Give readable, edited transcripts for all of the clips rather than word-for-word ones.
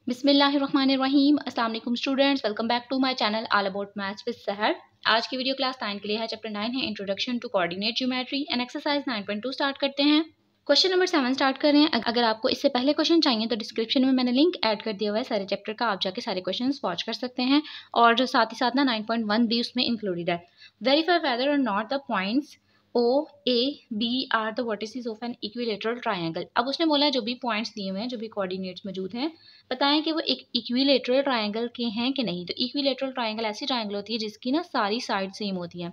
बिस्मिल्लाहिर्रहमानिर्रहीम। अस्सलाम वालेकुम students, welcome back to my channel all about maths with Sahar. आज की वीडियो क्लास 9 के लिए है। चैप्टर 9 है introduction to coordinate geometry and exercise 9.2 start करते हैं। क्वेश्चन नंबर 7 स्टार्ट कर रहे हैं। अगर आपको इससे पहले क्वेश्चन चाहिए तो डिस्क्रिप्शन में मैंने लिंक ऐड कर दिया हुआ है सारे चैप्टर का, आप जाके सारे क्वेश्चन वॉच कर सकते हैं। और साथ ही साथ ना 9.1 भी उसमें इंक्लूडेड है। Verify whether or not the points O, A, B are the vertices of an equilateral triangle. अब उसने बोला जो भी पॉइंट्स दिए हुए हैं, जो भी कोऑर्डिनेट्स मौजूद हैं, बताएं कि वो एक इक्विलेटरल ट्रायंगल के हैं कि नहीं। तो इक्विलेटरल ट्रायंगल ऐसी ट्रायंगल होती है जिसकी ना सारी साइड सेम होती हैं।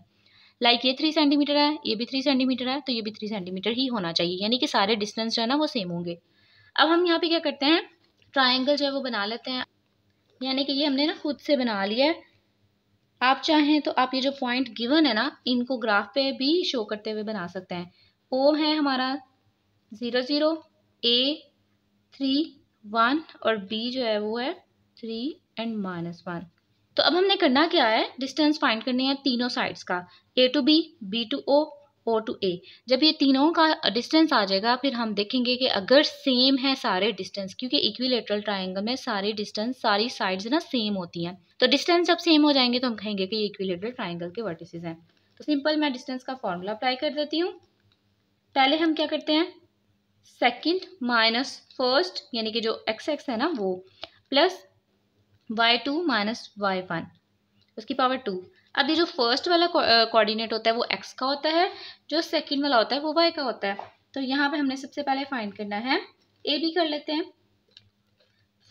लाइक ये 3 सेंटीमीटर है, ये भी 3 सेंटीमीटर है, तो ये भी 3 सेंटीमीटर ही होना चाहिए, यानी कि सारे डिस्टेंस जो है ना वो सेम होंगे। अब हम यहाँ पे क्या करते हैं, ट्रायंगल जो है वो बना लेते हैं। यानी कि ये हमने ना खुद से बना लिया है। आप चाहें तो आप ये जो पॉइंट गिवन है ना, इनको ग्राफ पे भी शो करते हुए बना सकते हैं। ओ है हमारा 0 0, A 3 1 और B जो है वो है 3 एंड -1। तो अब हमने करना क्या है, डिस्टेंस फाइंड करनी है तीनों साइड्स का, A to B, B to O, O to A। जब ये तीनों का डिस्टेंस आ जाएगा फिर हम देखेंगे कि अगर सेम है सारे डिस्टेंस, क्योंकि इक्विलेटरल ट्रायंगल में सारे डिस्टेंस सारी साइड्स ना सेम होती हैं, तो डिस्टेंस जब सेम हो जाएंगे तो हम कहेंगे कि ये इक्विलेटरल ट्रायंगल के वर्टिसेस हैं। तो सिंपल मैं डिस्टेंस का फॉर्मूला अप्लाई कर देती हूँ। पहले हम क्या करते हैं, सेकंड माइनस फर्स्ट, यानी कि जो एक्स एक्स है ना वो, प्लस y2 माइनस y1 उसकी पावर 2। अब ये जो फर्स्ट वाला कोऑर्डिनेट होता है वो x का होता है, जो सेकंड वाला होता है वो y का होता है। तो यहाँ पे हमने सबसे पहले फाइंड करना है a b कर लेते हैं।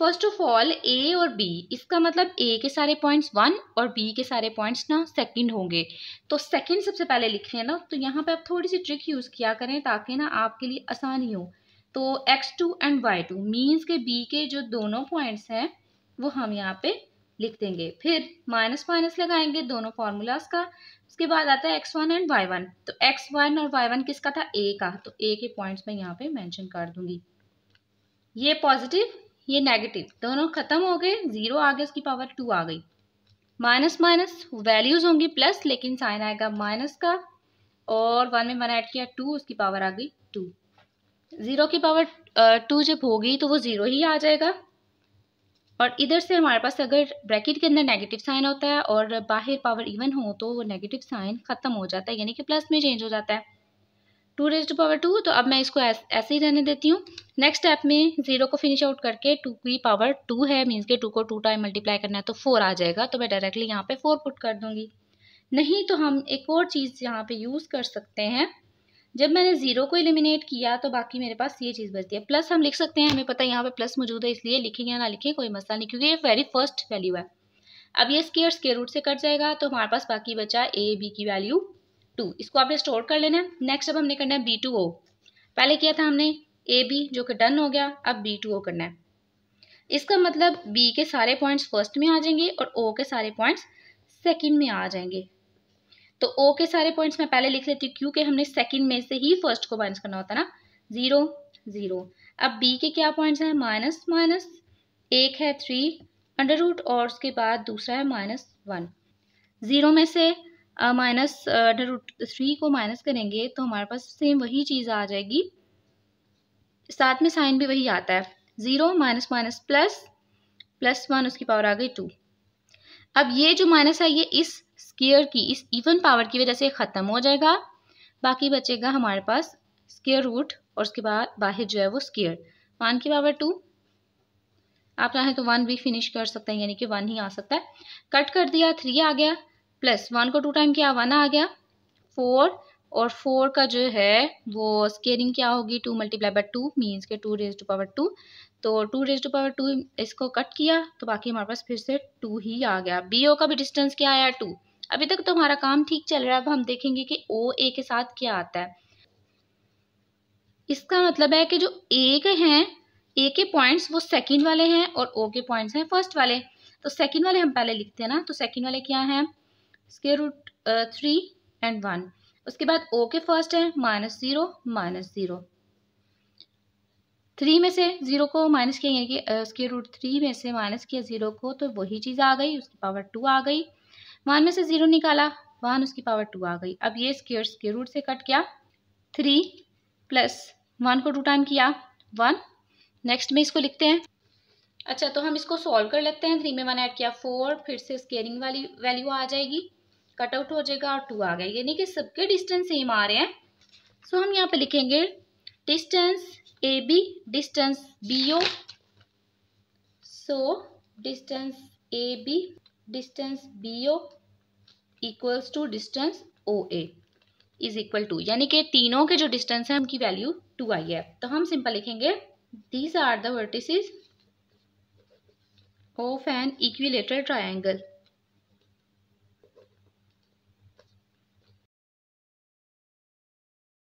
फर्स्ट ऑफ ऑल a और b, इसका मतलब a के सारे पॉइंट्स 1 और b के सारे पॉइंट्स ना सेकंड होंगे। तो सेकंड सबसे पहले लिख रहे हैं ना, तो यहाँ पे आप थोड़ी सी ट्रिक यूज किया करें ताकि ना आपके लिए आसानी हो। तो x2 एंड y2 मीन्स के b के जो दोनों पॉइंट्स हैं वो हम यहाँ पे लिख देंगे। फिर माइनस माइनस लगाएंगे दोनों फार्मूलाज का। उसके बाद आता है x1 एंड y1। तो x1 और y1 किसका था, a का, तो a के पॉइंट्स मैं यहाँ पे मेंशन कर दूंगी। ये पॉजिटिव ये नेगेटिव दोनों खत्म हो गए, 0 आ गया, उसकी पावर 2 आ गई। माइनस माइनस वैल्यूज होंगी प्लस, लेकिन साइन आएगा माइनस का, और 1 में 1 ऐड किया 2, उसकी पावर आ गई 2। 0 की पावर 2 जब होगी तो वो 0 ही आ जाएगा। और इधर से हमारे पास अगर ब्रैकेट के अंदर नेगेटिव साइन होता है और बाहर पावर इवन हो तो वो नेगेटिव साइन खत्म हो जाता है, यानी कि प्लस में चेंज हो जाता है। 2 रेज़ टू पावर 2, तो अब मैं इसको ऐसे ही रहने देती हूँ। नेक्स्ट स्टेप में 0 को फिनिश आउट करके 2 की पावर 2 है, मीन्स के 2 को 2 टाइम मल्टीप्लाई करना है तो 4 आ जाएगा, तो मैं डायरेक्टली यहाँ पे 4 पुट कर दूंगी। नहीं तो हम एक और चीज़ यहाँ पे यूज़ कर सकते हैं। जब मैंने 0 को एलिमिनेट किया तो बाकी मेरे पास ये चीज़ बचती है, प्लस हम लिख सकते हैं, हमें पता है यहाँ पे प्लस मौजूद है, इसलिए लिखें या ना लिखें कोई मसला नहीं, क्योंकि ये वेरी फर्स्ट वैल्यू है। अब ये स्क्वायर रूट से कट जाएगा तो हमारे पास बाकी बचा a b की वैल्यू 2, इसको आपने स्टोर कर लेना है। नेक्स्ट अब हमने करना है b2o। पहले किया था हमने a b जो कि डन हो गया, अब b2o करना है। इसका मतलब b के सारे पॉइंट्स फर्स्ट में आ जाएंगे और o के सारे पॉइंट्स सेकंड में आ जाएंगे। तो o के सारे पॉइंट्स मैं पहले लिख लेती हूँ, क्योंकि हमने सेकंड में से ही फर्स्ट को माइनस करना होता है ना। 0 0। अब b के क्या पॉइंट्स हैं, माइनस माइनस, एक है 3 अंडर रूट और उसके बाद दूसरा है -1। 0 में से माइनस अंडर रूट 3 को माइनस करेंगे तो हमारे पास सेम वही चीज़ आ जाएगी, साथ में साइन भी वही आता है। 0 माइनस माइनस प्लस, प्लस 1 उसकी पावर आ गई 2। अब ये जो माइनस है ये इस स्क्वायर की, इस इवन पावर की वजह से ख़त्म हो जाएगा। बाकी बचेगा हमारे पास स्क्वायर रूट और उसके बाद बाहर जो है वो स्क्वायर, 1 की पावर 2। आप चाहें तो 1 भी फिनिश कर सकते हैं, यानी कि 1 ही आ सकता है। कट कर दिया 3 आ गया, प्लस 1 को 2 टाइम किया 1 आ गया 4, और 4 का जो है वो स्क्वायरिंग क्या होगी, 2 मल्टीप्लाई बाय 2 मीन्स के 2 रेज़ टू पावर 2। तो 2 रेज़ टू पावर 2 इसको कट किया तो बाकी हमारे पास फिर से 2 ही आ गया। BO का भी डिस्टेंस क्या आया 2। अभी तक तो हमारा काम ठीक चल रहा है। अब हम देखेंगे कि OA के साथ क्या आता है। इसका मतलब है कि जो A के हैं, A के पॉइंट्स वो सेकंड वाले हैं और O के पॉइंट्स हैं फर्स्ट वाले। तो सेकंड वाले हम पहले लिखते हैं ना, तो सेकंड वाले क्या हैं, स्क्वायर रूट 3 एंड 1। उसके बाद O के फर्स्ट है -0 -0। 3 में से 0 को माइनस किया, यानी कि स्क्वायर रूट 3 में से माइनस किया 0 को, तो वही चीज़ आ गई, उसकी पावर 2 आ गई। 1 में से 0 निकाला 1, उसकी पावर 2 आ गई। अब ये स्क्वायर रूट से कट किया 3 प्लस 1 को 2 टाइम किया 1। नेक्स्ट में इसको लिखते हैं अच्छा, तो हम इसको सॉल्व कर लेते हैं। 3 में 1 ऐड किया 4, फिर से स्केयरिंग वाली वैल्यू आ जाएगी, कट आउट हो जाएगा और 2 आ गया, यानी कि सबके डिस्टेंस सेम आ रहे हैं। सो हम यहाँ पे लिखेंगे distance A B, distance B O. So distance A B, distance B O equals to distance O A is equal to, यानी कि तीनों के जो डिस्टेंस है उनकी वैल्यू 2 आई है। तो हम सिंपल लिखेंगे these are the vertices of an equilateral triangle.